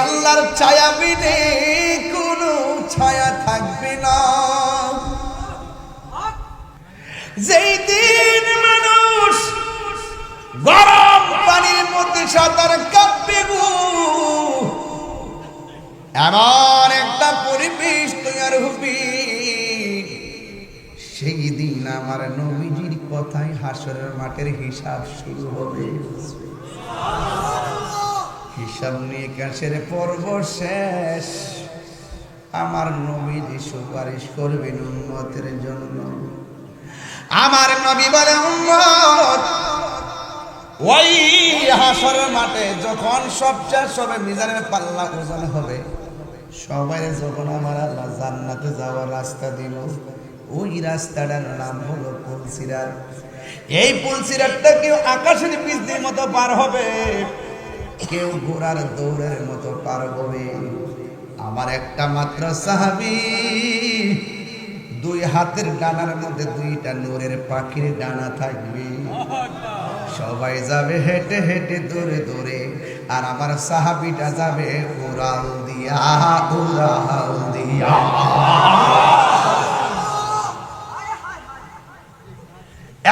আল্লাহর ছায়া বিনে কোনো ছায়া থাকবে না। যেই দিন মানুষ গরম পানির মধ্যে সাঁতার কাটবে গো, এমন একটা পরিবেশ তৈরি হবে, সেই দিন আমার নবীজির কথায় হাসরের মাঠের হিসাব শুরু হবে। হিসাব নিকাশের পর্ব শেষ, আমার নবীজি সুপারিশ করবেন উম্মতের জন্য। আমার নবী বলে, উম্মত ওই হাসরের মাঠে যখন সব শেষ হবে, মিজানের পাল্লা ওজন হবে, সবাই যখন আমার আল্লাহ জান্নাতে যাওয়ার রাস্তা দিল, ওই রাস্তাটার নাম হলো পুলসিরাত। এই পুলসিরাতটা কেউ আকাশের বিজলির মতো পার হবে, কেউ ঘোড়ার দৌড়ের মতো পার হবে। আমার একটা মাত্র সাহাবী, দুই হাতের ডানার মধ্যে দুইটা নূরের পাখির ডানা থাকবে, সবাই যাবে হেঁটে হেঁটে দৌড়ে দৌড়ে, আর আমার সাহাবীটা যাবে উড়াল দিয়া উড়াল দিয়া।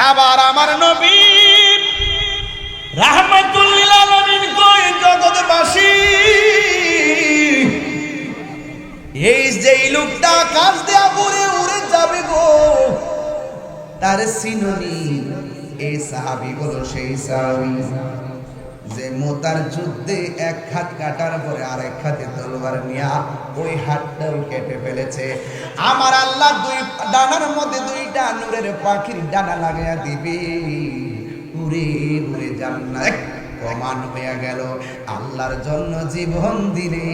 এবার আমার নবী রাহমাতুল লিল আলামিন কই, জগৎবাসী এই যে লোকটা আকাশ দেয়া উড়ে উড়ে যাবে গো, তার সিনোনি এই সাহাবী হলো সেই সাহাবী যে মোতার যুদ্ধে এক হাত কাটার পরে আরেক হাতে তলোয়ার নিয়ে ওই হাতটাও কেটে ফেলেছে। আমার আল্লাহ দুই ডানার মধ্যে দুইটা নূরের পাখির ডানা লাগাইয়া দিবে, উড়ে উড়ে জান্নাত প্রমাণ হয়ে গেল। আল্লাহর জন্য জীবন দিলে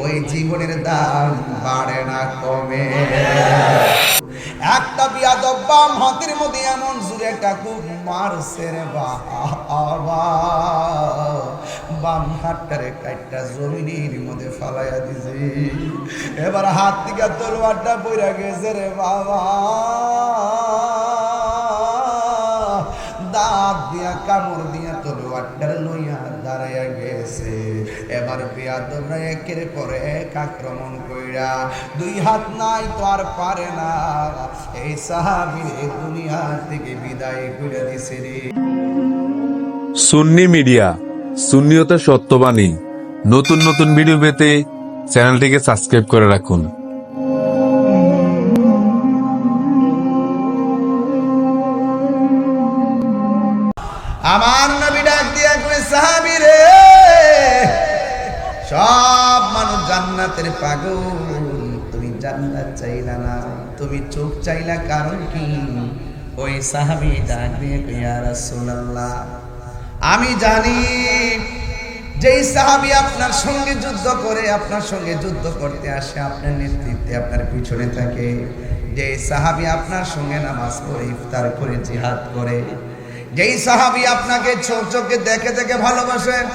ওই জীবনের দাম বাড়ে না কমে। একটা বিয়াদব বাম হাতের মধ্যে এমন জোরে একটা খুব মারছে রে বাবা, বাম হাতটারে কাটটা জমিনের মধ্যে ফালাইয়া দিছে। এবার হাত থেকে তলোয়ারটা পইরা গেছে রে বাবা, দাঁত দিয়া কামড় দিয়া তলোয়ারটার লইয়া দাঁড়াইয়া গেছে। এবার বিয়াদবরা একের পর এক আক্রমণ কইরা, দুই হাত নাই তো আর পারে না, এই সাহাবী দুনিয়া থেকে বিদায় করে দিছে রে। সুন্নি মিডিয়া, সুন্নিয়তের সত্যবাণী। নতুন নতুন ভিডিও পেতে চ্যানেলটিকে সাবস্ক্রাইব করে রাখুন। আমার নবী ডাক দিয়া কই, সাহাবী রে, সব মানুষ জান্নাতের পাগল, তুমি জান্নাত চাইলা না, তুমি চোখ চাইলা, কারণ কি? ওই সাহাবী ডাক দিয়ে কই, ইয়া রাসূলুল্লাহ, আমি জানি যেই সাহাবী আপনার সঙ্গে যুদ্ধ করে, আপনার সঙ্গে যুদ্ধ করতে আসে, আপনার নেতৃত্বে আপনার পিছনে থাকে, যেই সাহাবী আপনার সঙ্গে নামাজ পড়ে ইফতার করে জিহাদ করে, যেই সাহাবী আপনাকে চোখ চোখে দেখে দেখে ভালোবাসেন,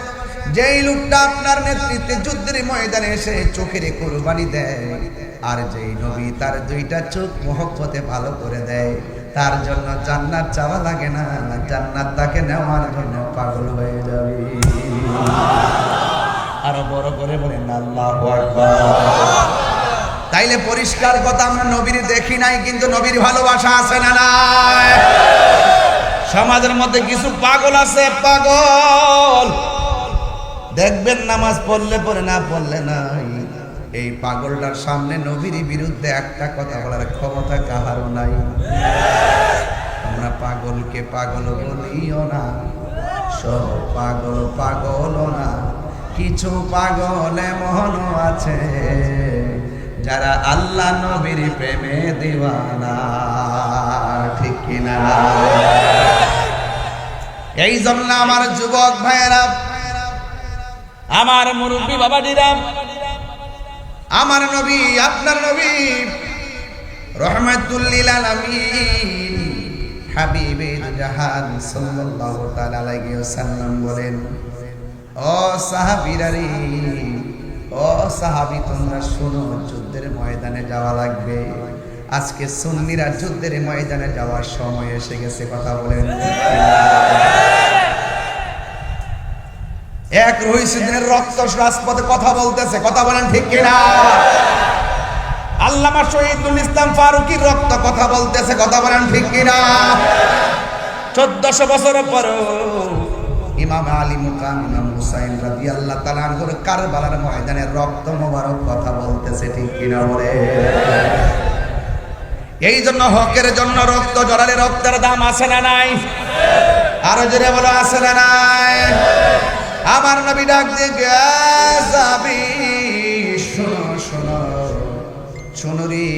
যেই লোকটা আপনার নেতৃত্বে যুদ্ধের ময়দানে এসে চোখের কুরবানি দেয়, আর যেই নবী তার দুইটা চোখ মহব্বতে ভালো করে দেয়, তার জন্য জান্নাত চাওয়া লাগে না, জান্নাত তাকে নেওয়ার জন্য পাগল হয়ে যাবে। আরো বড় করে বলেন আল্লাহু আকবার। তাইলে পরিষ্কার কথা, আমরা নবীর দেখি নাই, কিন্তু নবীর ভালোবাসা আছে না নাই? সমাজের মধ্যে কিছু পাগল আছে, পাগল দেখবেন নামাজ পড়লে পড়ে, না পড়লে নাই। এই পাগলটার সামনে নবীর বিরুদ্ধে একটা কথা বলার ক্ষমতা কাহারও নাই। আমরা পাগলকে পাগল বলিও না, সব পাগল পাগল না, কিছু পাগল এমন আছে যারা আল্লাহ নবীর প্রেমে দিওয়ানা, ঠিক কিনা? এই জন্য আমার যুবক ভাইয়েরা, আমার মুরব্বী বাবাজিরা, আমার নবী, আপনার নবী রাহমাতুল লিল আলামিন হাবিবে জাহান সাল্লাল্লাহু তাআলা আলাইহি ওয়াসাল্লাম বলেন, ও সাহাবীরা রে, ও সাহাবী, তোমরা শোনো, যুদ্ধের ময়দানে যাওয়া লাগবে। আজকে সুন্নিরা যুদ্ধের ময়দানে যাওয়ার সময় এসে গেছে, কথা বলেন। এক রহিসুদ্দিনের রক্ত রাজপথে কথা বলতেছে, কথা বলেন ঠিক কিনা? আল্লামা শহীদুল ইসলাম ফারুকীর রক্ত কথা বলতেছে, কথা বলেন ঠিক কিনা? 1400 বছর পর ইমাম আলী মুকাম ইমাম হুসাইন রাদিয়াল্লাহু তাআলা আনহুর কারবালার ময়দানে রক্ত মোবারক কথা বলতেছে, ঠিক কিনা বলে? এই জন্য হকের জন্য রক্ত জড়ালে রক্তের দাম আছে না নাই? আরো জোরে বলো, আছে না নাই? আমার নবী ডাক দিয়ে যাবি, শোনো শোনো শোনো রে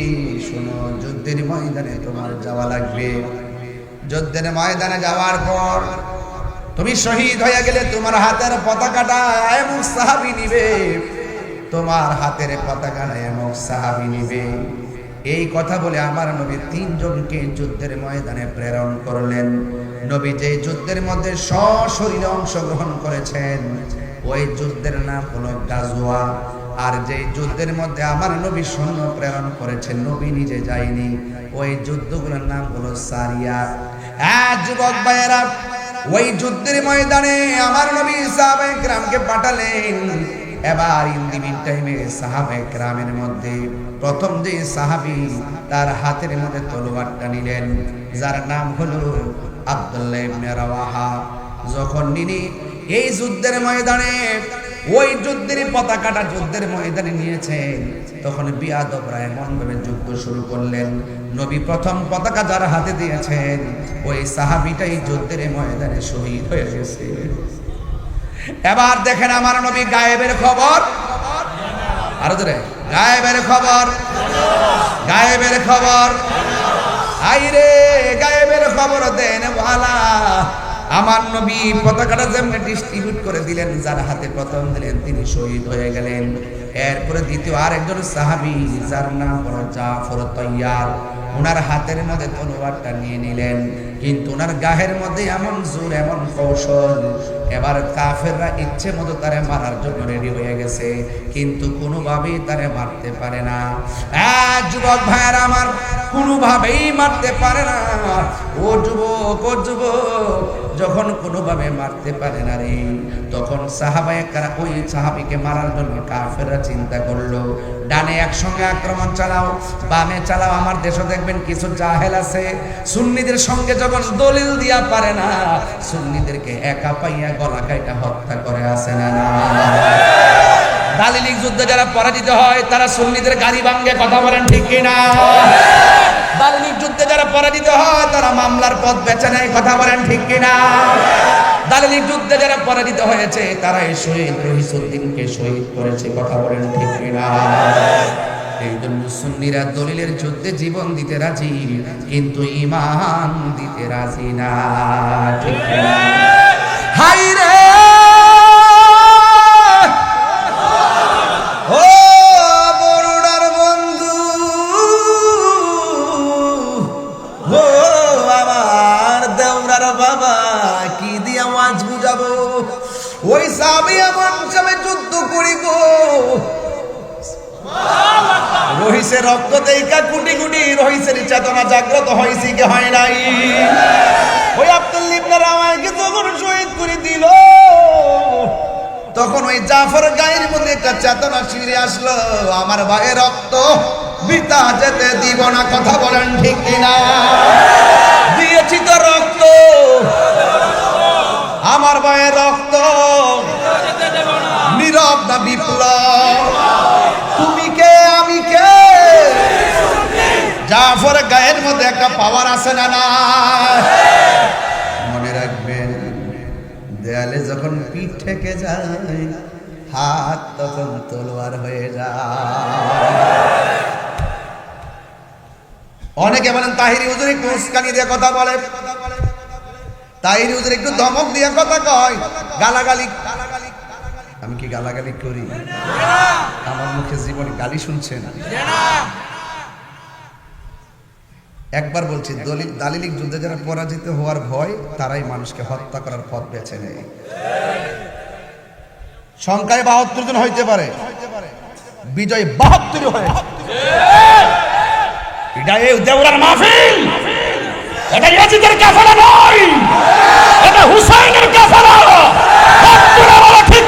শোনো, যুদ্ধের ময়দানে তোমার যাওয়া লাগবে। যুদ্ধের ময়দানে যাওয়ার পর তুমি শহীদ হয়ে গেলে তোমার হাতের পতাকাটা এমন সাহাবী নিবে, তোমার হাতের পতাকাটা এমন সাহাবী নিবে। এই কথা বলে আমার নবী 3 জনকে যুদ্ধের ময়দানে প্রেরণ করলেন। নবী যে যুদ্ধের মধ্যে সশরীরে অংশগ্রহণ করেছেন ওই যুদ্ধের নাম হলো গাজওয়া। আর যে যুদ্ধের মধ্যে আমার নবী সৈন্য প্রেরণ করেছেন, নবী নিজে যায়নি, ওই যুদ্ধগুলোর নাম হলো সারিয়া। যুবক ভাইয়েরা, ওই যুদ্ধের ময়দানে আমার নবী সাহাবায়ে কেরামকে পাঠালেন। এবার ইন্দিমিন টাইমে সাহাবায়ে কেরামের মধ্যে প্রথম যে সাহাবী তার হাতের মধ্যে তলোয়ারটা নিলেন, যার নাম হলো আব্দুল্লাহ ইবনে রাওয়াহা। যখন তিনি এই যুদ্ধের ময়দানে ওই যুদ্ধের পতাকাটা যুদ্ধের ময়দানে নিয়েছেন, তখন বিয়াদবরা এমন ভাবে যুদ্ধ শুরু করলেন, নবী প্রথম পতাকা যার হাতে দিয়েছেন ওই সাহাবীটাই যুদ্ধের ময়দানে শহীদ হয়ে গেছে। এবার দেখেন আমার নবী গায়েবের খবর, আরো ধরে গায়েবের খবর, গায়েবের খবর, আইরে গায়েবের খবর দেন ভালা। আমার নবী পতাকাটা যেমনি ডিস্ট্রিবিউট করে দিলেন, যার হাতে প্রথম দিলেন তিনি শহীদ হয়ে গেলেন। এরপরে দ্বিতীয় আরেকজন সাহাবী যার নাম হলো জাফর তাইয়ার, ওনার হাতের মধ্যে তলোয়ারটা নিয়ে নিলেন, কিন্তু ওনার গায়ের মধ্যে এমন জোর এমন কৌশল, এবার কাফেররা ইচ্ছে মতো তারে মারার জন্য রেডি হয়ে গেছে, কিন্তু কোনোভাবেই তারে মারতে পারে না। যুবক ভাইয়েরা আমার, কোনোভাবেই মারতে পারে না। ও যুবক, ও যুবক, যখন কোনোভাবে মারতে পারে না রে, তখন সাহাবায়ে কেরাম ওই সাহাবীকে মারার জন্য কাফেররা চিন্তা করলো, ডানে একসঙ্গে আক্রমণ চালাও, বামে চালাও। আমার দেশে দেখবেন কিছু জাহেল আছে, সুন্নিদের সঙ্গে যখন দলিল দিয়া পারে না, সুন্নিদেরকে একা পাইয়া গলা কাইটা হত্যা করে, আসে না না? দালিলিক যুদ্ধে যারা পরাজিত হয় তারা সুন্নিদের গাড়ি ভাঙে, কথা বলেন ঠিক কিনা? দালিলিক যুদ্ধে যারা পরাজিত হয় তারা মামলার পথ বেছে নেয়, কথা বলেন ঠিক কিনা? দালিলিক যুদ্ধে যারা পরাজিত হয়েছে তারা এই শহীদ রহিসুদ্দিনকে শহীদ করেছে, কথা বলেন ঠিক কিনা? এই জন্য সুন্নিরা দলিলের যুদ্ধে জীবন দিতে রাজি, কিন্তু ঈমান দিতে রাজি না, ঠিক কিনা? হাই রে ও বড়ুডার বন্ধু, ও আমার দেওরার বাবা, কি দিয়া ওয়াজ বুঝাবো? ওই সাহাবী এমন সময় যুদ্ধ করিব, রহিসের রক্ত দেইকা কুটি কুটি রহিসের চেতনা জাগ্রত হয়েছে কি হয় নাই? ওই আব্দুল্লাহ ইবনে রাওয়াহাকে যখন শহীদ করে দিল, তখন ওই জাফর গায়ের মধ্যে একটা চেতনা ফিরে আসলো, আমার ভাইয়ের রক্ত বৃথা যেতে দিব না, কথা বলেন ঠিক কিনা? দিয়েছি তো রক্ত, আমার ভাইয়ের রক্ত নীরব না বিপ্লব? তুমি কে আমি কে? জাফর গায়ের মধ্যে একটা পাওয়ার আছে না না? মনে রাখবেন, দেয়ালে যখন পিঠ ঠেকে যায়, হাত তখন তলোয়ার হয়ে যায়। অনেকে বলেন তাহিরি হুজুর একটু উস্কানি দিয়ে কথা বলে, তাহিরি হুজুর একটু ধমক দিয়ে কথা কয়, গালাগালি। আমি কি গালাগালি করি? আমার মুখে জীবনে গালি শুনছেন? একবার বলছি, দালিলিক যুদ্ধে যারা পরাজিত হওয়ার ভয়, তারাই মানুষকে হত্যা করার পথ বেছে নেয়। সংখ্যায় ৭২ জন হইতে পারে, বিজয় ৭২ হয়। এটা এই দেওরার মাহফিল, এটা ইয়াজিদের কাফেলা নয়, এটা হুসাইনের কাফেলা। ঠিক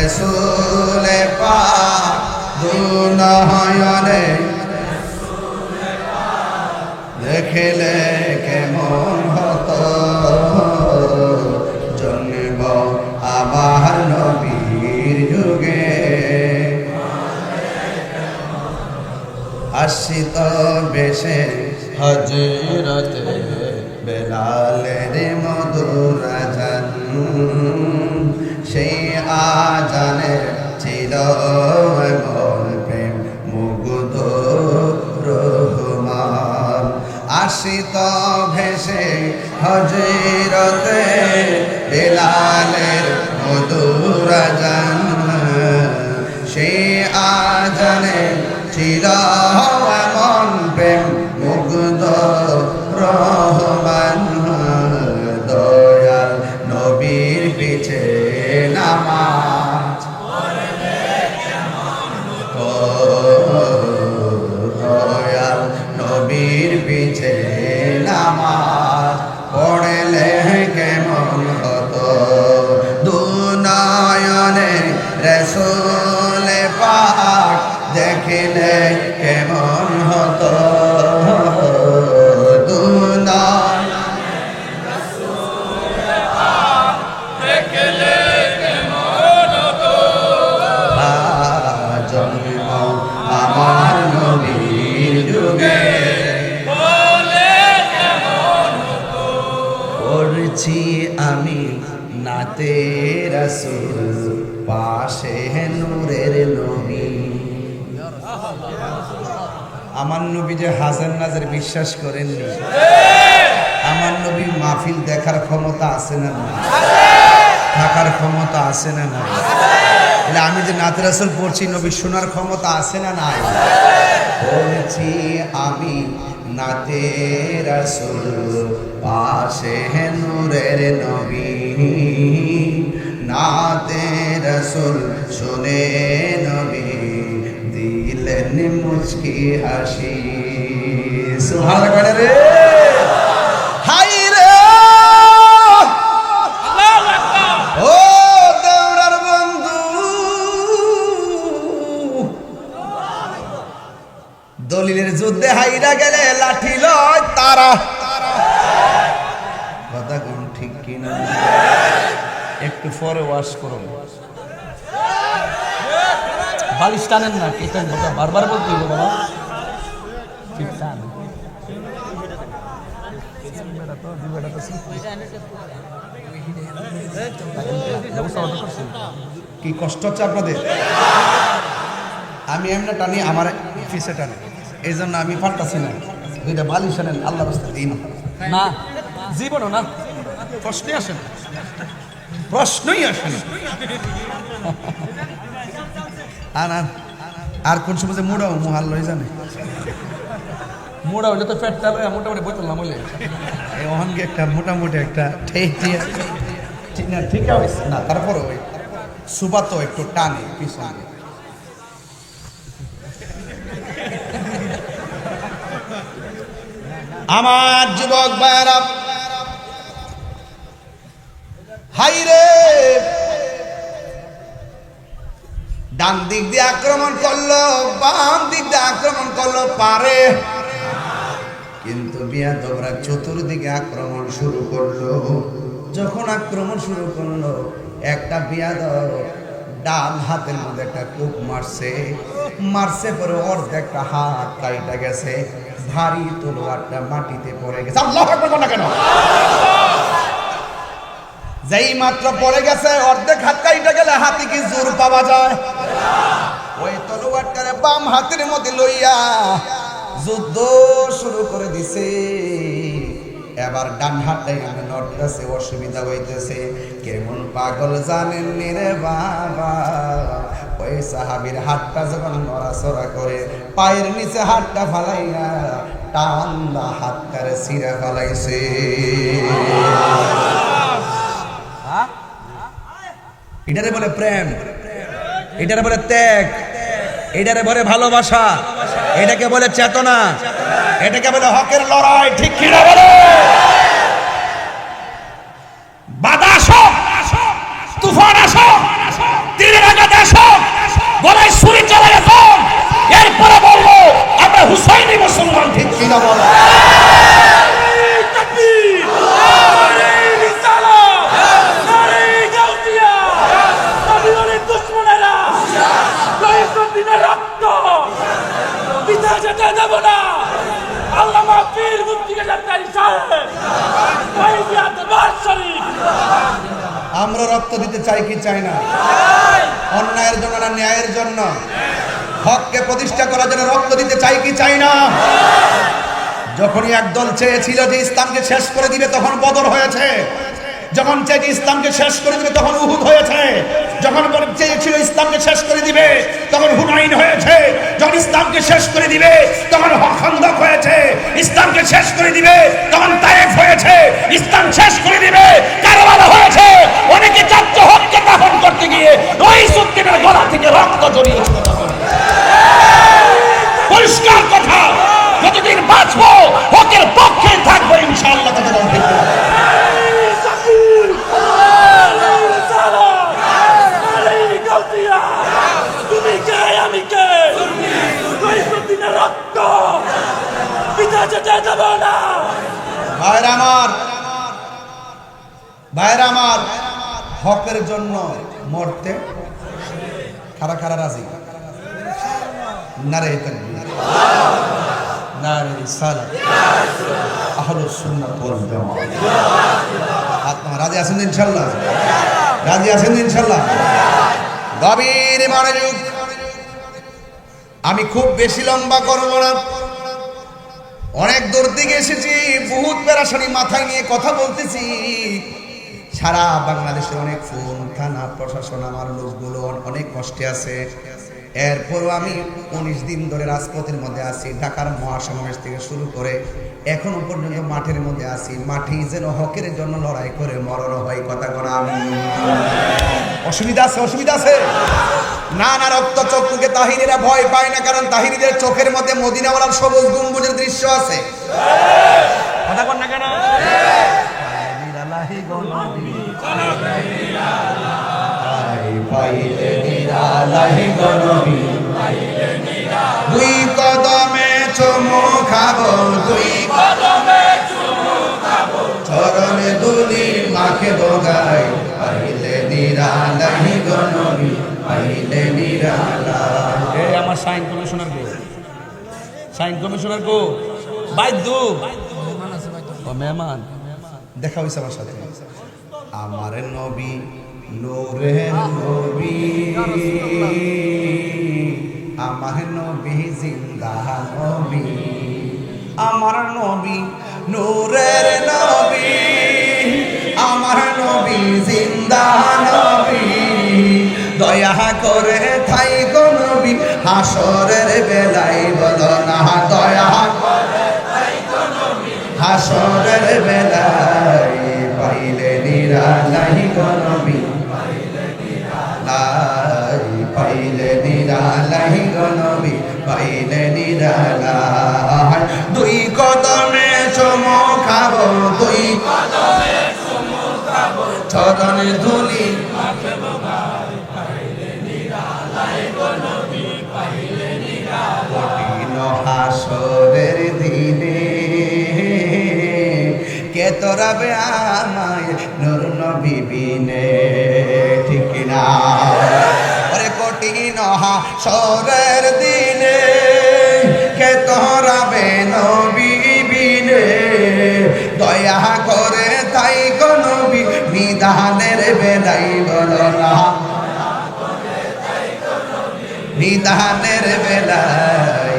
রসুল পাক দুনয়নে দেখলে কেমন হতো জন্ম আমার নবীর যুগে আসিত বেশে হযরতে বেলালের মধুর আজান সেই আজানে ছিল মন প্রেম মুগ্ধ রহমান আসিত ভেসে হযরতে বেলালের মধুর আজান সেই আজানে ছিল মন প্রেম মুগ্ধ রহমান দয়াল নবীর পিছে নামাজ দয়াল নবীর পিছে নামাজ পড়লে কেমন হতো দুনয়নে রসুল পাক দেখিলে কেমন হতো আমার নবীর যুগে পড়ছি আমি নাতে রাসূল পাশে নূরের নবী আমার নবী যে হাজার নাজার বিশ্বাস করেননি আমার নবী মাহফিল দেখার ক্ষমতা আছে না না থাকার ক্ষমতা আছে না না আমি যে নাতে রাসূল পড়ছি নবী শোনার ক্ষমতা আছে না নাই পড়ছি আমি নাতে রাসূল পাশে নূরের নবী নাতে রাসূল শুনে নবী দিলেন মুচকি হাসি সুবহানাল্লাহ রে হাই রে ও দৌড়ার বন্ধু দলিলের যুদ্ধে হাইরা গেলে লাঠি লয় তারা কথা কোন ঠিক কিনা একটু পরে ওয়াশ করুন বালিশ টানেন না কেতেন বারবার বলতে হবে বাবা ঠিক টান কি কষ্ট হচ্ছে আপনাদের আমি এমনি টানি আমার পিছে টানি এই জন্য আমি পারতাছি না দুইটা বালিশ আনেন আল্লাহ রাস্তায় দিন না জীবনও না প্রশ্নই আসে না প্রশ্নই আসে না আর কোন সময় যে মোড়াও মোহাল লই জানে মোড়া হইলে তো পেটটা মোটামুটি বইতে না বলে এই অহনকে একটা মোটামুটি একটা ঠেক দিয়ে ঠিক আছে না তারপরে ওই সুবা তো একটু টানে পিছনে আমার যুবক ভাইরা হাইরে ডান দিক দিয়ে আক্রমণ করলো বাম দিক দিয়ে আক্রমণ করলো পারে কিন্তু বিয়াদবরা চতুর্দিকে আক্রমণ শুরু করলো যখন আক্রমণ শুরু করলো একটা বিয়াদব ডান হাতের মধ্যে একটা কূপ মারছে পরে অর্ধেকটা হাত কাইটা গেছে ভারী তলোয়ারটা মাটিতে পড়ে গেছে আল্লাহু আকবার না কেন যেই মাত্র পড়ে গেছে অর্ধেক হাত কাইটা গেলে হাতে কি জোর পাওয়া যায় ওই তলোয়ারটারে বাম হাতের মধ্যে লইয়া যুদ্ধ শুরু করে দিছে এবার ডান হাতটাই আমি নড়তেছে অসুবিধা হইতেছে কেমন পাগল জানেন রে বাবা ওই সাহাবীর হাতটা যখন নড়াচড়া করে পায়ের নিচে হাতটা ফালাইয়া টান্দা হাতটারে ছিঁড়ে ফেলাইছে এটারে বলে প্রেম এটারে বলে ত্যাগ এটারে বলে ভালোবাসা এটাকে বলে চেতনা এটাকে বলে হকের লড়াই ঠিক কিনা বলে বাধা আসো তুফান আসো তীরের আঘাত গলায় ছুরি চালায় দেন, এরপরে বলবো আমরা হুসাইনি মুসলমান, ঠিক কিনা বলো? আমরা রক্ত দিতে চাই কি চাই না? অন্যায়ের জন্য না ন্যায়ের জন্য? হককে প্রতিষ্ঠা করার জন্য রক্ত দিতে চাই কি চাই না? যখনই একদল চেয়েছিল যে ইসলামকে শেষ করে দিবে তখন বদর হয়েছে, যখন চেয়েছে ইসলামকে শেষ করে দিবে তখন উহুদ হয়েছে, যখন চেয়েছিল ইসলামকে শেষ করে দিবে তখন হুনাইন হয়েছে, যখন ইসলামকে শেষ করে দিবে তখন খন্দক হয়েছে, ইসলামকে শেষ করে দিবে তখন তায়েফ হয়েছে, ইসলাম শেষ করে দিবে কারবালা হয়েছে। অনেকে চাচ্ছে হককে দাফন করতে গিয়ে ওই সুন্নিদের গলা থেকে রক্ত জড়িয়েছে। পরিষ্কার কথা, যতদিন বাঁচবো হকের পক্ষে থাকবো ইনশাআল্লাহ। কথা বলতে তুমি কে আমি কে? রক্ত পিতা যেতে দেব না। ভাইরা আমার, ভাইরা আমার, হকের জন্য মরতে খারা খারা রাজি। নারে তাকবীর, নারে রিসালাত, আহলুস সুন্নাহ ওয়াল জামাত। আপনারা রাজি আছেন ইনশাআল্লাহ? রাজি আছেন ইনশাআল্লাহ? গভীর মনোযোগ। আমি খুব বেশি লম্বা করব না, অনেক দূর থেকে এসেছি, বহুত পেরাশানি মাথায় নিয়ে কথা বলতেছি। সারা বাংলাদেশে অনেক ফোন, থানা প্রশাসন, আমার লোকগুলো অনেক কষ্টে আছে। এরপরও আমি 19 দিন ধরে রাজপথের মধ্যে আছি, ঢাকার মহাসমাবেশ থেকে শুরু করে এখনো পর্যন্ত মাঠের মধ্যে আছি। মাঠেই যেন হকের জন্য লড়াই করে মরণ হয়। কথা করা আমি অসুবিধা আছে? অসুবিধা আছে না? না, রক্ত চক্ষুকে তাহিনীরা ভয় পায় না, কারণ তাহিনীদের চোখের মধ্যে মদিনাওয়ালার সবুজ গম্বুজের দৃশ্য আছে। কথা কর না কেন? দুই কদমে চুমু খাবো, দুই কদমে চুমু খাবো, চরণে ধুলি মাখে বগাই, পাইলে নিরালাই গো নবী, পাইলে নিরালাই। এই আমার সাইন কমিশনার গো, সাইন কমিশনার গো, বাইদ্য ও মেহমান দেখা হইছে আমার সাথে। আমার নবী নূরের নবী, আমার নবী জিন্দা নবী, আমার নবী নূরের নবী, আমার নবী জিন্দা নবী। দয়া করে থাই গো নবী হাসরের বেলায়, বলো না দয়া করে থাই গো নবী হাসরের বেলায়, পাইলে নিরালাই গো নবী, পাইলে নিরালাই গো নবী, পাইলে নিরালাই। দুই কদমে চুমু খাবো, দুই কদমে চুমু খাবো, চরণে ধুলি মাখে বগাই, পাইলে নিরালাই গো নবী, পাইলে নিরালাই। কঠিন হাসরের দিনে কে তোরাবে আমায় নূর নবী বিনে, ঠিক না? ওরে কঠিন হাসরের দিনে কে তোরাবে নবী বিনে, দয়া করে তাই গো নবী নিদানের বেলাই, বলো না নিদানের বেলাই।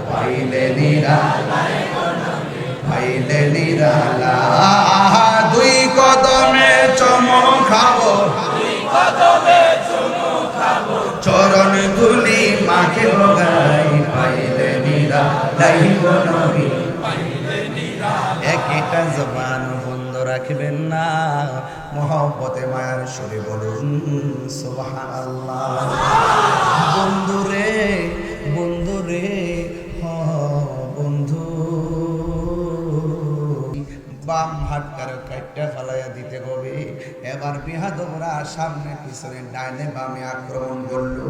পাইলে নিরালাই, পাইলে নিরালাই। দুই কদমে চুমু খাবো, দুই কদমে চুমু খাবো, চরণ ধুলি মাখে বগাই, পাইলে নিরালাই গো নবী, পাইলে নিরালাই। একটা জবান বন্ধ রাখবেন না, মহব্বতে মায়ার সুরে বলুন সুবহানাল্লাহ। বন্ধুরে বন্ধুরে বন্ধু, বাম হাত কারো কাটটা ফালাইয়া দিতে হবে। এবার বিয়াদবরা সামনে পিছনে ডাইনে বামে আক্রমণ করলো।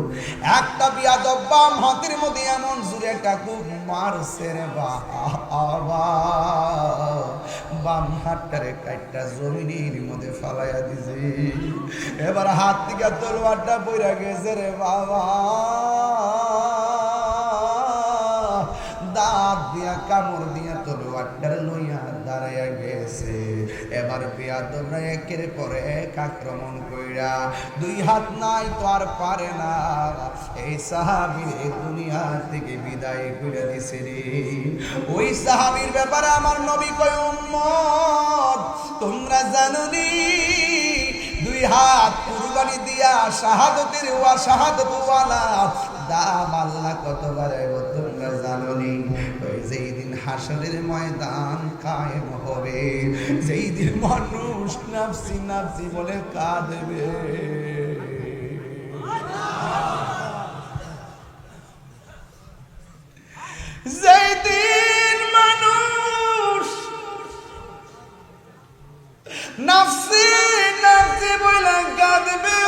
একটা বিয়াদব বাম হাতের মধ্যে এমন জোরে একটা খুব মারছে রে বাবা, বাম হাতটারে কাটটা জমিনের মধ্যে ফালাইয়া দিছে। এবার হাত থেকে তলোয়ারটা পইরা গেছে রে বাবা, দাঁত দিয়া কামড় দিয়া তলোয়ারটার লইয়া দাঁড়াইয়া গেছে। এবার বেয়াদবরা একের পর এক আক্রমণ কইরা, দুই হাত নাই তো আর পারে না, এই সাহাবীর এই দুনিয়া থেকে বিদায় কইরা দিছে রে। ওই সাহাবীর ব্যাপারে আমার নবী কয়, উম্মত তোমরা জানোনি দুই হাত কুরবানি দিয়া শাহাদতের ওয়া শাহাদত ওয়ালা দাম আল্লাহ কত বাড়াইব তোমরা জানোনি? ওই যেই দিন হাসরের ময়দান কায়েম হবে, যেই দিন মানুষ নাফসি নাফসি বলে কাঁদবে, যেই দিন মানুষ নাফসি নাফসি বলে কাঁদবে,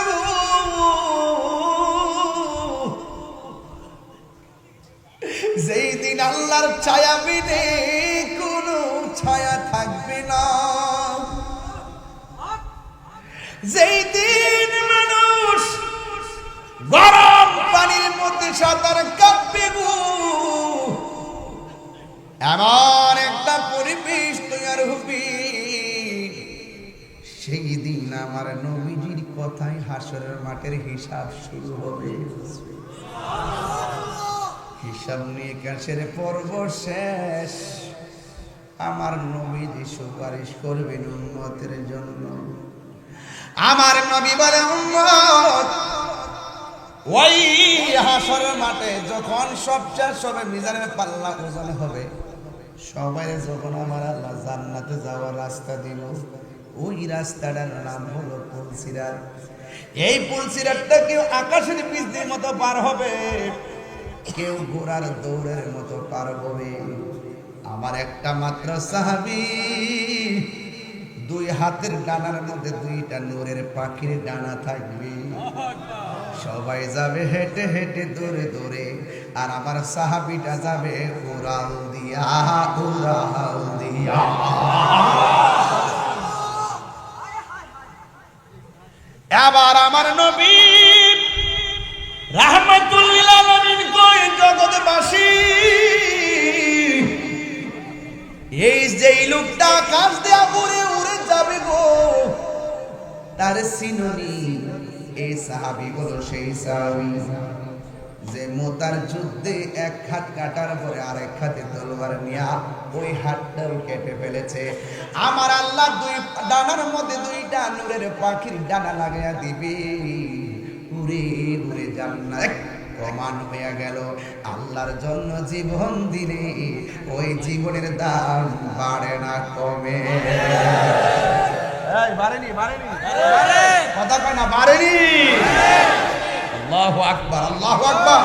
যেই দিন আল্লাহর ছায়া বিনে কোনো ছায়া থাকবে না, যেই দিন মানুষ গরম পানির মধ্যে সাঁতার কাটবে, এমন একটা পরিবেশ তৈরি হবে, সেই দিন আমার নবীজির কথাই হাসরের মাঠের হিসাব শুরু হবে। হিসাব নিয়ে কাছের পর্ব শেষ, আমার নবীজি সুপারিশ করবেন উম্মতের জন্য। আমার নবী বলে, উম্মত ওই হাসরের মাঠে যখন সব শেষ হবে, মিজানের পাল্লা ওজন হবে, সবাই যখন আমার আল্লাহ জান্নাতে যাওয়ার রাস্তা দিল, ওই রাস্তাটার নাম হলো পুলসিরাত। এই পুলসিরাতটা কেউ আকাশের বিজলির মতো পার হবে, কেউ ঘোড়ার দৌড়ের মতো পার হবে। আমার একটা মাত্র সাহাবী, দুই হাতের ডানার মধ্যে দুইটা নূরের পাখির ডানা থাকবে, সবাই যাবে হেঁটে হেঁটে দৌড়ে দৌড়ে, আর আমার সাহাবীটা যাবে উড়াল দিয়া উড়াল দিয়া। এবার আমার নবী রাহমাতুল লিল আলামিন কয়, জগৎবাসী এই যে লোকটা আকাশ দিয়া উড়ে উড়ে যাবে গো, তার চিনুনি? এই সাহাবী হলো সেই সাহাবী যে মোতার যুদ্ধে এক হাত কাটার পরে আরেক হাতে তলোয়ার নিয়ে ওই হাতটাও কেটে ফেলেছে। আমার আল্লাহ দুই ডানার মধ্যে দুইটা নূরের পাখির ডানা লাগাইয়া দিবে, উড়ে উড়ে জান্নাত প্রমাণ হয়ে গেল। আল্লাহর জন্য জীবন দিলে ওই জীবনের দাম বাড়ে না কমে। বাড়েনি বাড়েনি কথা কয় না, বাড়েনি। আল্লাহু আকবার, আল্লাহু আকবার।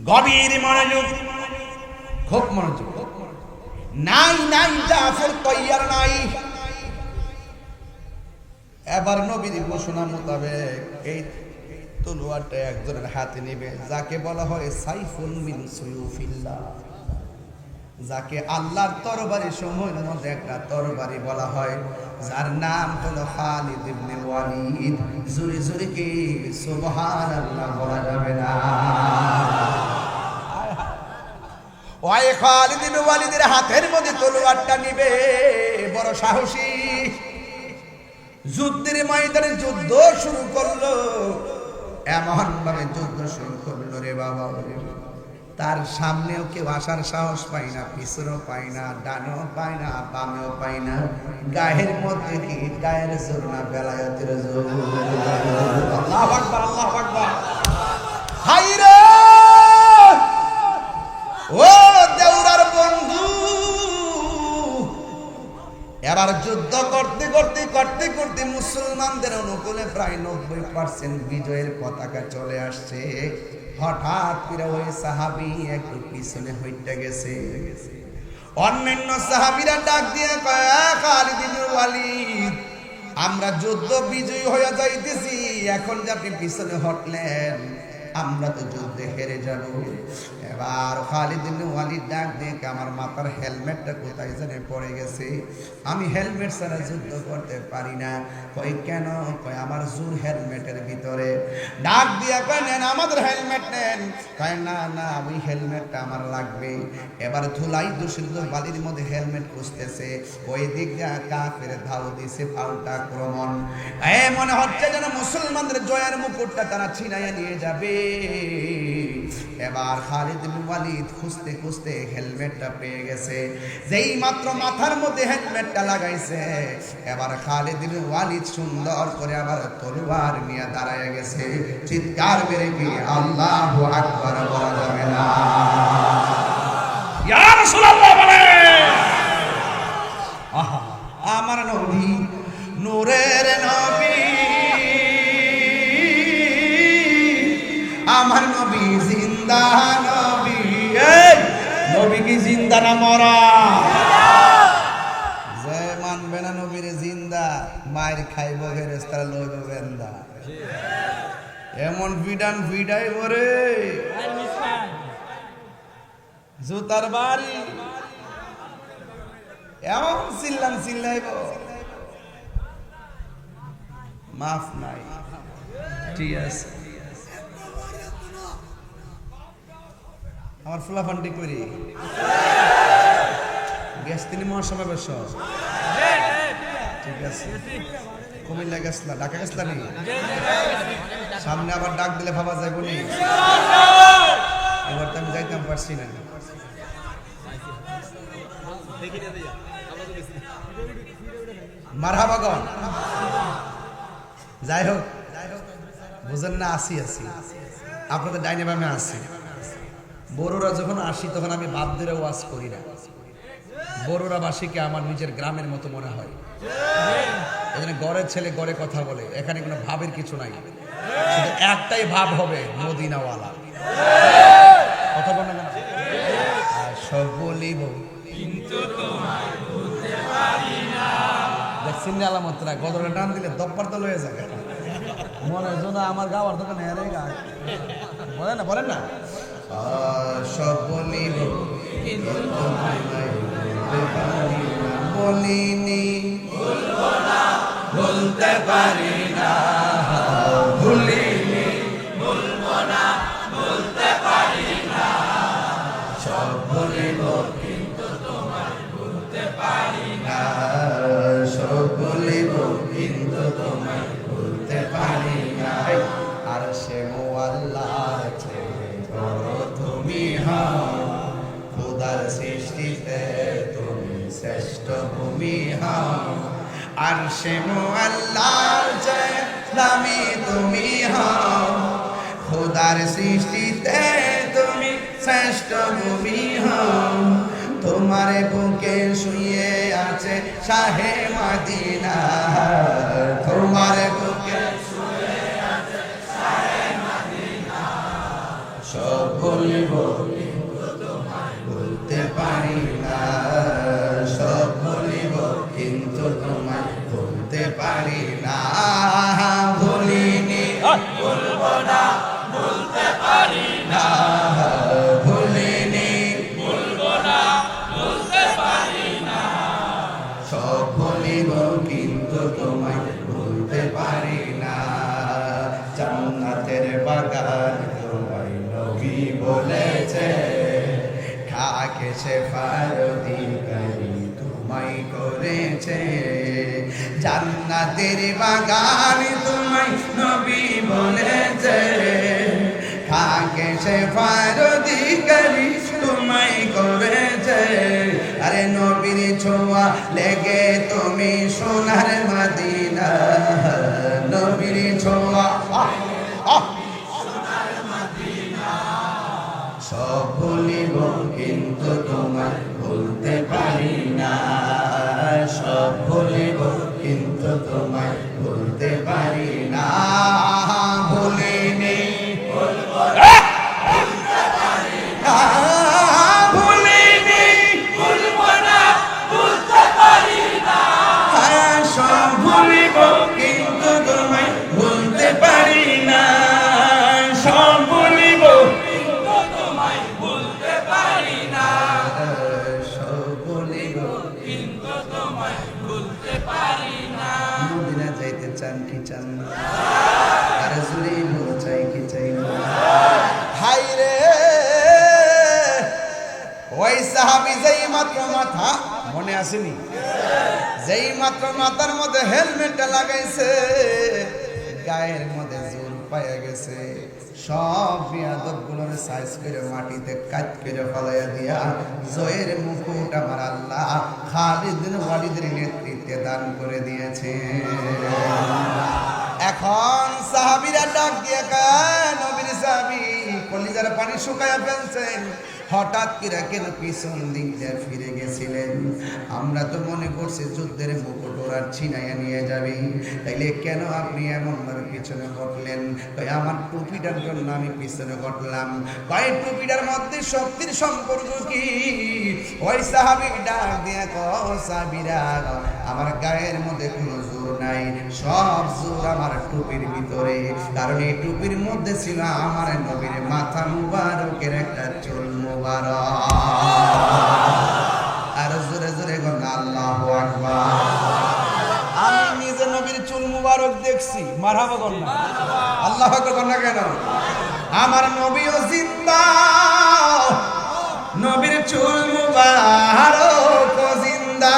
গভীর মনোযোগ, খুব মনোযোগ। নাই নাই জাফর তৈয়ার নাই। এবার নবীর ঘোষণা মোতাবেক এই তলোয়ারটা একজনের হাতে নেবে, যাকে বলা হয় সাইফুল মিন সুয়ুফিল্লাহ, যাকে আল্লাহর তরবারি সমূহের মধ্যে একটা তরবারি বলা হয়, যার নাম হলো খালিদ ইবনে ওয়ালিদ। জোরে জোরে কি সুবহানাল্লাহ বলা যাবে না? ওই খালিদ ইবনে ওয়ালিদের হাতের মধ্যে তলোয়ারটা নিবে, বড় সাহসী। যুদ্ধের ময়দানে যুদ্ধ শুরু করলো, এমন ভাবে যুদ্ধ শুরু করলো রে বাবা, তার সামনেও কেউ আসার সাহস পায় না, পিছনেও পায় না, ডানেও পায় না, বামেও পায় না। গায়ের মধ্যে কি গায়ের জোর না বেলায়েতের জোর। আল্লাহু আকবার, আল্লাহু আকবার। হাই রে ও দেউরার বন্ধু, এবার যুদ্ধ করতে করতে করতে করতে মুসলমানদের অনুকূলে প্রায় 90% বিজয়ের পতাকা চলে আসছে। হঠাৎ করে ওই সাহাবী একটু পিছনে হইতে গেছে। অন্যান্য সাহাবীরা ডাক দিয়ে কয়, খালিদ ইবনে ওয়ালিদ, আমরা যুদ্ধ বিজয়ী হয়ে যাইতেছি, এখন যে আপনি পিছনে হটলেন আমরা তো যুদ্ধে হেরে যাব। এবার খালিদ ইবনে ওয়ালিদ ডাক দিয়ে আমার মাথার হেলমেটটা কোথায় জানে পড়ে গেছে, আমি হেলমেট ছাড়া যুদ্ধ করতে পারি না। কই কেন? কয় আমার জোর হেলমেটের ভিতরে। ডাক দিয়ে কয় নেন আমাদের হেলমেট নেন। কয় না না, ওই হেলমেটটা আমার লাগবে। এবার ধুলাই দূষিত বালির মধ্যে হেলমেট খুঁজতেছে, ওই দিক দিয়ে কাফের ধাও দিছে পাল্টা আক্রমণ। মনে হচ্ছে যেন মুসলমানদের জয়ের মুকুটটা তারা ছিনাইয়া নিয়ে যাবে। এবার খালিদ ইবনে ওয়ালিদ খুঁজতে খুঁজতে হেলমেটটা পেয়ে গেছে। যেই মাত্র মাথার মধ্যে হেলমেটটা লাগাইছে, এবার খালিদ ইবনে ওয়ালিদ সুন্দর করে আবার তলোয়ার নিয়ে দাঁড়ায় গেছে। চিৎকার মেরে কি আল্লাহু আকবার বলা যাবে না? ইয়া রাসূলুল্লাহ বলে, আহা আমার নবী নূরের নবী, আমার নবী জিন্দা নবী। এই নবী কি জিন্দা না মরা? যে মানবে না নবীর জিন্দা, মায়ের খাইব ফেরেশতারা লইব বেন্দা। এমন ভিডান ভিডাই বরে জুতার বাড়ি, এমন চিল্লান চিল্লাইব, মাফ নাই। ঠিক আছে, আমার ফুলাফান্ডি করি গ্যাস তিনি মহাসমাবেশ। ঠিক আছে, কুমিল্লা গেছলা, ঢাকা গেছলা নি? সামনে আবার ডাক দিলে ভাবা যায় বলি, এবার তো আমি যাইতাম পারছি না। মারহাবাগন, যাই হোক বুঝেন না, আসি আসি আপনাদের ডাইনে বামে আসি। বড়রা যখন আসি তখন আমি বাদ ধরে ওয়াজ করি না। বড়রা বাসীকে আমার নিজের গ্রামের মতো মনে হয়। এখানে গড়ের ছেলে গড়ে কথা বলে, এখানে কোনো ভাবের কিছু নাই, শুধু একটাই ভাব হবে, মদিনাওয়ালা। কথা বলে না, সব বলিব দেখছেন আলামতরা, গদরে টান দিলে দপ্পার তো লয়ে যাবে। মনে জন্য আমার গাওয়ার দোকানে হেরে গা বলেন না, বলেন না, সব বলিব বলিনি, বলতে পারি না, ভুলিনি, বলবো না, বলতে পারি না। সব বলিব কিন্তু তোমার বলতে পারি না, সব বলিব কিন্তু তোমার বলতে পারি না। আর সে মোয়াল্লার চেয়ে বড় তুমি হও, খোদার সৃষ্টিতে তুমি শ্রেষ্ঠ ভূমি হও। আর সে মোয়াল্লার চেয়ে দামি তুমি হও, খোদার সৃষ্টিতে তুমি শ্রেষ্ঠ ভূমি হও। তোমার বুকে শুয়ে আছে শাহে মদিনা, তোমার বুকে শুয়ে আছে শাহে মদিনা। সব বলিব কিন্তু তোমায় বলতে পারি না, সব বলিব কিন্তু তোমায় বলতে পারি না। ভুলিনি, বলবো না, বলতে পারি না, ভুলিনি, বলবো না, বলতে পারি না। সব বলিব কিন্তু তোমায় বলতে পারি না। জান্নাতের বাগান তোমায় নবী বলেছে, খাকে শেফার অধিকারী তোমায় করেছে। জান্নাতের বাগান তোমায় নবী বলেছে, খাকে শেফার অধিকারী তোমায় করেছে। আরে নবীর ছোঁয়া লেগে তুমি সোনার মদিনা, নবীর ছোঁয়া সোনার মদিনা। সব ভুলিব কিন্তু তোমায় বলতে পারি না, সব ভুলিব কিন্তু তোমায় বলতে পারি না। ভুলিনি, বলবো না, বলতে পারি না, ভুলিনি, বলবো আরে জুড়ে বল চাই কি চাই না। হাই রে ওই সাহাবী যেই মাত্র মাথা, মনে আসেনি, যেই মাত্র মাথার মধ্যে হেলমেটটা লাগাইছে, গায়ের মধ্যে জোর পাইয়া গেছে, সব বিয়াদব গুলোর সাইজ করে মাটিতে কাট করে ফলাইয়া দিয়া জয়ের মুকুট আমার আল্লাহ খালিদ বিন ওয়ালিদের নেতৃত্বে দান করে দিয়েছে। এখন সাহাবীরা ডাক দিয়ে কয়, নবীর সাহাবী কলিজার পানি শুকায়া ফেলছেন, হঠাৎ করে কেন পিছন দিক দিয়ে ফিরে গেছিলেন? আমরা তো মনে করছি যুদ্ধের মুকুট ওরা ছিনাইয়া নিয়ে যাবে, তাইলে কেন আপনি এমন ভাবে পিছনে ঘটলেন? তাই আমার টুপিটার জন্য আমি পিছনে ঘটলাম। কয় টুপিটার মধ্যে শক্তির সম্পর্ক কি? ওই সাহাবী ডাক দিয়ে কয়, সাহাবীরা আমার গায়ের মধ্যে কোনো জোর নাই, সব জোর আমার টুপির ভিতরে, কারণ এই টুপির মধ্যে ছিল আমার নবীর মাথা মুবারকের একটা চুল মুবারক। আর জোরে জোরে বলেন আল্লাহু আকবার। আমি নিজে নবীর চুল মুবারক দেখছি, মারহাবা বলেন না, আল্লাহু আকবার বলেন না কেন? আমার নবীও জিন্দা, নবীর চুল মুবারক জিন্দা।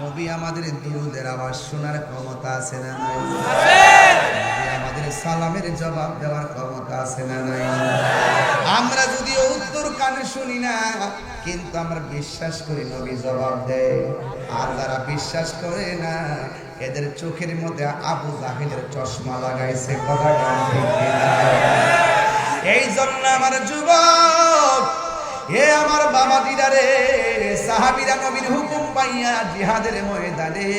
নবী আমাদের দুরূদের আওয়াজ শোনার ক্ষমতা আছে না নাই? নবী আমাদের সালামের জবাব দেওয়ার ক্ষমতা আছে না নাই? আমরা যদিও উত্তর কানে শুনি না, কিন্তু আমরা বিশ্বাস করি নবী জবাব দেয়। আর যারা বিশ্বাস করে না, এদের চোখের মধ্যে আবু জাহেলের চশমা লাগাইছে, কথা ঠিক কিনা? এই জন্য আমার যুবক, এ আমার বাবা দিদারে, সাহাবীরা নবীর হুকুম পাইয়া জিহাদের ময়দানে,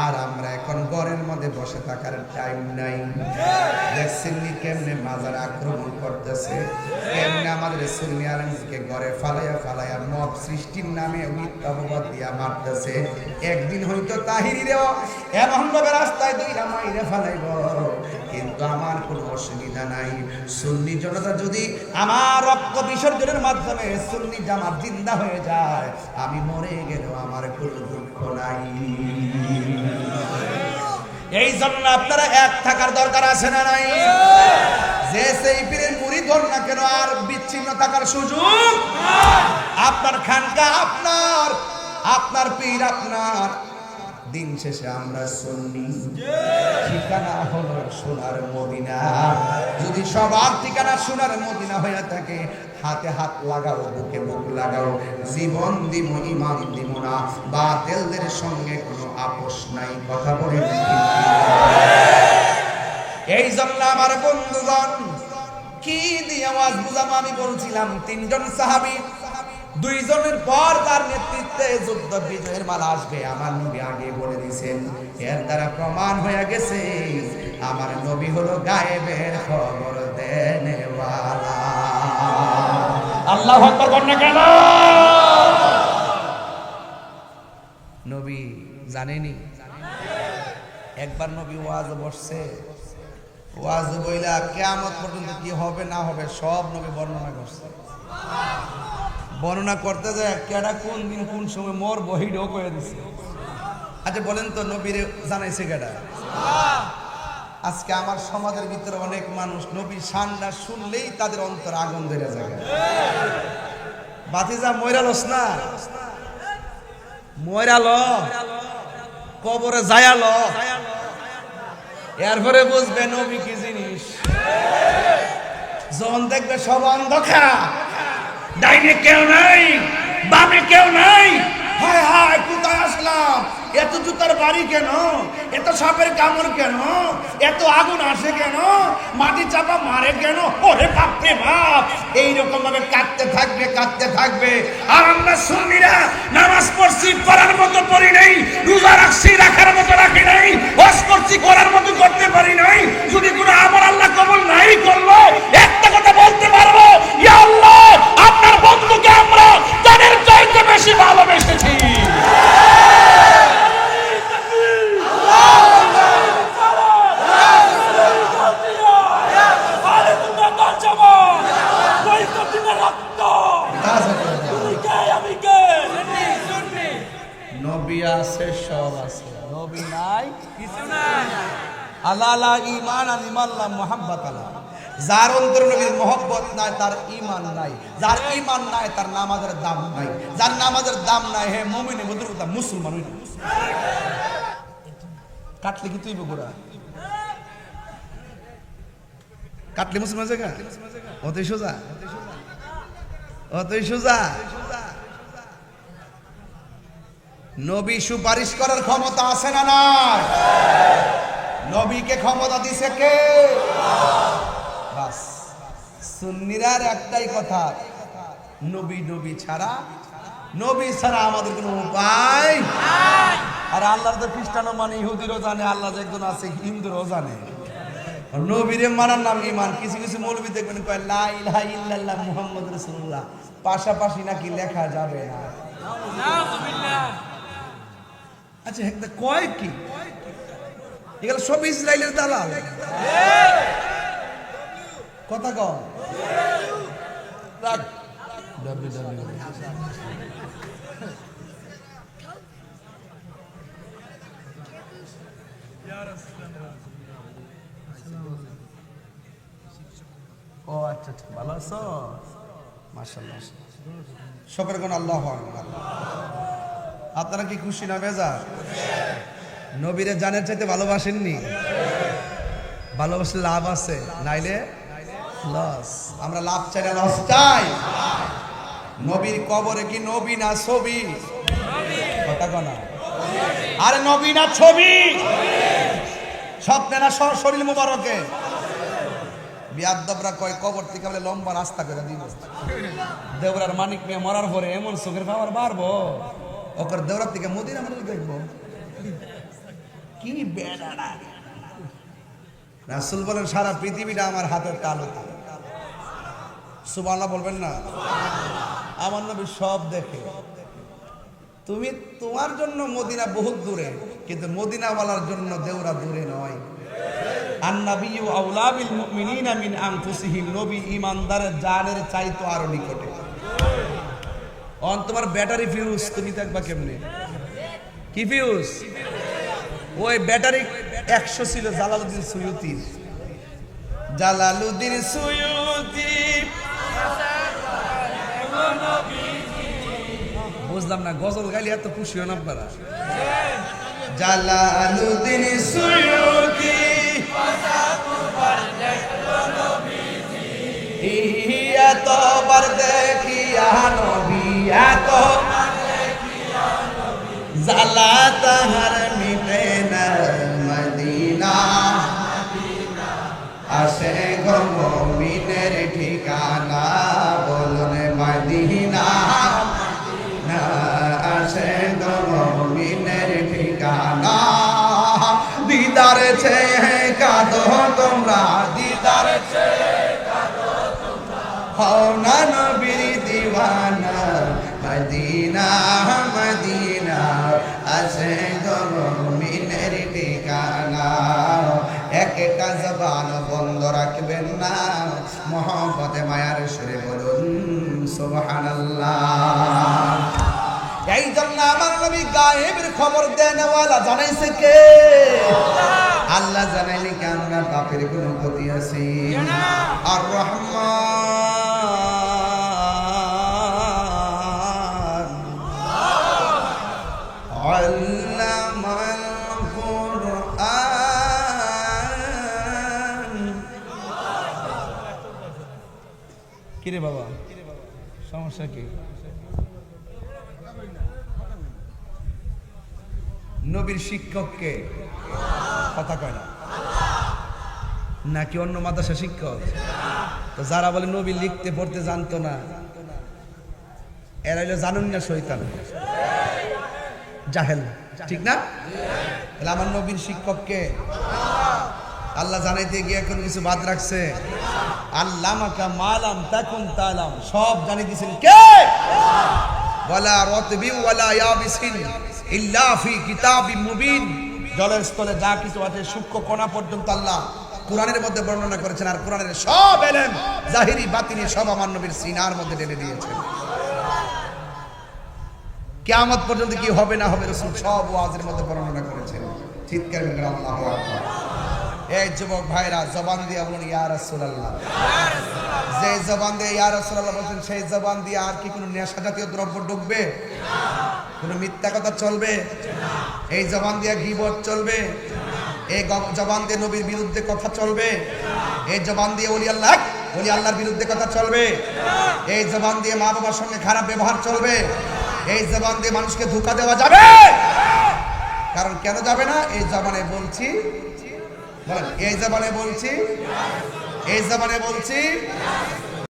আর আমরা এখন ঘরের মধ্যে বসে থাকার টাইম নাই। দেখছেন নি কেমনে মাজার আক্রমণ করতেছে, কেমনে আমাদের সুন্নি আলেমকে ঘরে ফালাইয়া ফালাইয়া মব সৃষ্টির নামে মিথ্যা অপবাদ দিয়া মারতেছে। একদিন হয়তো তাহিরিরেও এমন ভাবে রাস্তায় দুইটা মাইরে ফালাইব, কিন্তু আমার কোনো অসুবিধা নাই। সুন্নি জনতা যদি আমার রক্ত বিসর্জনের মাধ্যমে সুন্নি জামাত জিন্দা হয়ে যায়, আমি মরে গেলেও আমার কোনো দুঃখ নাই। এই জন্য আপনারা এক থাকার দরকার আছে না নাই? যে সেই পীরের মুরিদ হন না কেন, আর বিচ্ছিন্ন থাকার সুযোগ। আপনার খানকা আপনার, আপনার পীর আপনার, দিন শেষে আমরা সুন্নি, ঠিকানা হলো সোনার মদিনা। যদি সবার ঠিকানা সোনার মদিনা হয়ে থাকে, হাতে হাত লাগাও, বুকে বুক লাগাও, জীবন দিব ইমান দিব না, বাতিলদের সঙ্গে কোনো আপোষ নাই, কথা বলেন ঠিক কিনা? এই জন্য আমার বন্ধুগণ, কি দিয়ে আওয়াজ বুঝাবো? আমি বলছিলাম তিনজন সাহাবী, দুইজনের পর তার নেতৃত্বে যুদ্ধ বিজয়ের মালা আসবে, আমার নবী আগে বলে দিয়েছেন। এর দ্বারা প্রমাণ হয়ে গেছে আমার নবী হলো গায়েবের খবর দেনেওয়ালা। আল্লাহু আকবার বলেন না কেন? নবী জানেনি? একবার নবী ওয়াজ বসছে, ওয়াজ বইলা কিয়ামত পর্যন্ত কি হবে না হবে সব নবী বর্ণনা করছে। বর্ণনা করতে যায় কেডা কোন দিন কোন সময় মোর বহি ঢোক হয়ে দিছে। আচ্ছা বলেন তো, নবীরে জানাইছে কেডা? আজকে আমার সমাজের ভিতরে অনেক মানুষ নবীর শানটা শুনলেই তাদের অন্তর আগুন ধরে যায়। বাতিজা ময়রালস না, ময়রালো কবরে যায়ালো, এরপরে বুঝবে নবী কি জিনিস। যখন দেখবে সব অন্ধকার, ডাইনে কেউ নাই, বামে কেউ নাই, হায় হায় কোথায় আসলাম, এত জুতার বাড়ি কেন, এত সাপের কামড় কেন, এত আগুন আসে কেন, মাটি চাপা মারে কেন, ওরে বাপরে বাপ, এইরকম ভাবে কাঁদতে থাকবে কাঁদতে থাকবে। আর আমরা সুন্নিরা নামাজ পড়ছি, পড়ার মতো পড়ি নাই, রোজা রাখছি, রাখার মতো রাখি নাই, ওয়াজ করছি, করার মতো করতে পারি নাই। যদি কোনো আমল আল্লাহ কবুল নাই করলো, একটা কথা বলতে পারবো, ইয়া আল্লাহ আপনার বন্ধুকে আমরা তাদের চাইতে বেশি ভালোবেসেছি। নবী আছে সব নবী নাই কিছু নাই। আল্লাহ লা ঈমান লিমান লা মুহাব্বাত আলা। যার অন্তরে নবীর মহব্বত নাই তার ঈমান নাই, যার ঈমান নাই তার নামাজের দাম নাই, যার নামাজের দাম নাই হে মুমিনে বদর কথা মুসলমান হইল। কাটলে কি তুই বগুড়া কাটলে মুসলমান জায়গা অতই সোজা, অতই সোজা। নবী সুপারিশ করার ক্ষমতা আছে না নাই? নবীকে ক্ষমতা দিছে কে? বাস সুন্নিরার একটাই কথা, নবী নবী ছাড়া, নবী ছাড়া আমাদের কোনো উপায় নাই। আর আল্লাহর তো খ্রিস্টানও মানে, ইহুদিরও জানে আল্লাহ যে একজন আছে, হিন্দুরও জানে। নবীরে মানার নাম ঈমান। কিছু কিছু মৌলবী দেখবেন কয় লা ইলাহা ইল্লাল্লাহ মুহাম্মাদুর রাসূলুল্লাহ, পাশাপাশি নাকি লেখা যাবে না। আচ্ছা একটা কয় কি এগুলো সব ইসরায়েলের দালাল কথা কম। ও আচ্ছা আচ্ছা, ভালো আছো? মাশাআল্লাহ, শুকর করুন আল্লাহু আকবার। আপনারা কি খুশি না বেজার? নবীরে জানের চাইতে ভালোবাসেননি? ভালোবাসলে লাভ আছে, নাইলে লস। আমরা লাভ চাই না লস চাই? নবীর কবরে কি নবী না ছবি? কথা কনা। আরে নবী না ছবি? স্বপ্নে না শরীর মুবারকে? বিয়াদবরা কয় কবর থেকে বলে লম্বা রাস্তা করে দিব। দেওরার মানিক মেয়ে মরার পরে এমন চোখের পাওয়ার বাড়বো, ওকর দেওরার থেকে মদিনা মানুষ দেখবো। কি বেড়া। রাসূল বলেন সারা পৃথিবীটা আমার হাতের তালুতে। সুবহানাল্লাহ বলবেন না? আমার নবী সব দেখে। তুমি তোমার জন্য মদিনা বহুত দূরে, কিন্তু মদিনাওয়ালার জন্য দেওরা দূরে নয়। আন-নাবিয়্যু আওলা বিল মুমিনিনা মিন আনফুসিহিম, নবী ঈমানদারের জানের চাইতো আরো নিকটে। অন তোমার ব্যাটারি ফিউজ তুমি দেখবা কেমনে? কি ফিউজ? ওই ব্যাটারি 100 ছিল জালালউদ্দিন সুয়ুতির। জালালউদ্দিন সুয়ুতি বুঝলাম না, গজল গাইলে এত খুশি হন আপনারা? জালালউদ্দিন সুয়ুতি এতবার দেখিয়া নবী, এত জালা তাহার মিটে না মদিনা, আসে গো মুমিনের ঠিকানা, বলুন মদিনা, না আসে গো মুমিনের ঠিকানা। দিদার চেয়ে কাঁদো তোমরা, দিদার চেয়ে কাঁদো তোমরা, হও না নবীর দিওয়ানা, মদিনা মদিনা আসে গো মুমিনের ঠিকানা। একটা জবান বন্ধ রাখবেন না, মহব্বতে মায়ার সুরে বলুন সুবহানাল্লাহ। এই জন্য আমার নবী গায়েবের খবর দেনওয়ালা, জানাইছে কে? আল্লাহ জানাইলে কি আমরা বাপের কোনো ক্ষতি আছে? আর রহমান আল্লামাল কুরআন। কিরে বাবা, সমস্যা কি? নবীর শিক্ষককে কথা কয় না নাকি অন্য মাদ্রাসা শিক্ষক? তো যারা বলে নবী লিখতে পড়তে জানতো না, এরা হইলো জানুন না শয়তান, জাহেল, ঠিক না? তাহলে আমার নবীর শিক্ষককে আল্লাহ জানাইতে গিয়ে এখন কিছু বাদ রাখছে? আল্লামাকা মালাম তাকুন তালাম, সব জানিয়ে দিয়েছেন কে? ওয়ালা রাতবি ওয়ালা ইয়াবিসিন ইল্লা ফি কিতাবিম মুবিন, জলের স্থলে যা কিছু আছে সূক্ষ্ম কণা পর্যন্ত আল্লাহ কোরআনের মধ্যে বর্ণনা করেছেন। আর কোরআনের সব ইলম জাহিরি বাতিনি সব আমার নবীর সিনার মধ্যে ঢেলে দিয়েছেন। কিয়ামত পর্যন্ত কি হবে না হবে রাসূল সব ওয়াজের মধ্যে বর্ণনা করেছেন। চিৎকার করে আল্লাহু আকবার। এই যুবক ভাইরা জবান দিয়ে বলুন ইয়া রাসূলুল্লাহ। যে জবান দিয়ে ইয়া রাসূলুল্লাহ বলছেন সেই জবান দিয়ে আর কি কোনো নেশা জাতীয় দ্রব্য ঢুকবে? কোনো মিথ্যা কথা চলবে? এই জবান দিয়ে গীবত চলবে? এই জবান দিয়ে নবীর বিরুদ্ধে কথা চলবে? এই জবান দিয়ে ওলি আল্লাহর বিরুদ্ধে কথা চলবে? এই জবান দিয়ে মা বাবার সঙ্গে খারাপ ব্যবহার চলবে? এই জবান দিয়ে মানুষকে ধোঁকা দেওয়া যাবে? কারণ কেন যাবে না? এই জবানে বলছি, বলেন এই জবানে বলছি, এই জবানে বলছি